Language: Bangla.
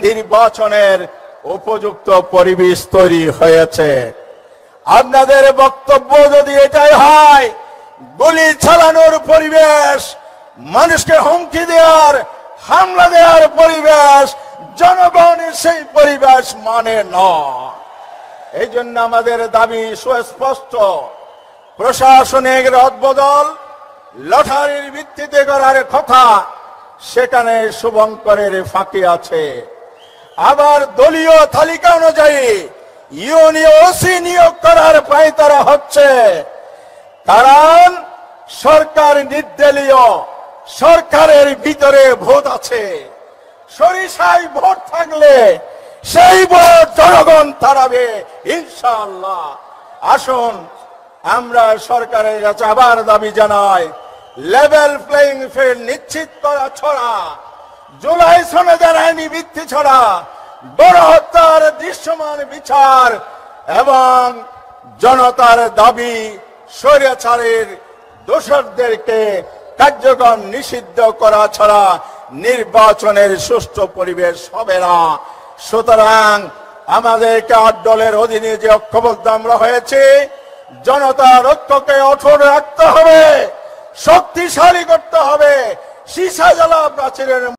নির্বাচনের উপযুক্ত পরিবেশ তৈরি হয়েছে। আপনাদের বক্তব্য যদি এটাই হয় গুলি চালানোর পরিবেশ, মানুষকে হুমকি দেওয়ার, হামলা দেওয়ার পরিবেশ, জনগণ সেই পরিবেশ মানে না। এই জন্য আমাদের দাবি সুস্পষ্ট, প্রশাসনিক রদবদল লটারির ভিত্তিতে করার কথা, সেখানে শুভঙ্করের ফাঁকি আছে। আবার দলীয় তালিকা অনুযায়ী ইউনিওসি নিয়োগ করার পায়তারা হচ্ছে, কারণ সরকার নির্দলীয়, সরকারের ভিতরে ভোট আছে। সরিষায় ভোট থাকলে সেই ভোট জনগণ তাড়াবে ইনশাআল্লাহ। আসুন আমরা সরকারের কাছে আবার দাবি জানাই, লেভেল প্লেইং ফিল্ড নিশ্চিত করা ছড়া, জুলাই সনদের আইনি ভিত্তি ছড়া, গণহত্যার দৃশ্যমান বিচার এবং জনতার দাবি স্বৈরাচারের দোষরদেরকে কার্যক্রম নিষিদ্ধ করা ছাড়া নির্বাচনের সুষ্ঠু পরিবেশ হবে না। সুতরাং আমাদেরকে 8 দলের অধীনে যে ঐক্যবদ্ধ আমরা হয়েছে, জনতার ঐক্যকে অটুট রাখতে হবে, শক্তিশালী করতে হবে। সীসা জ্বালা প্রাচীরের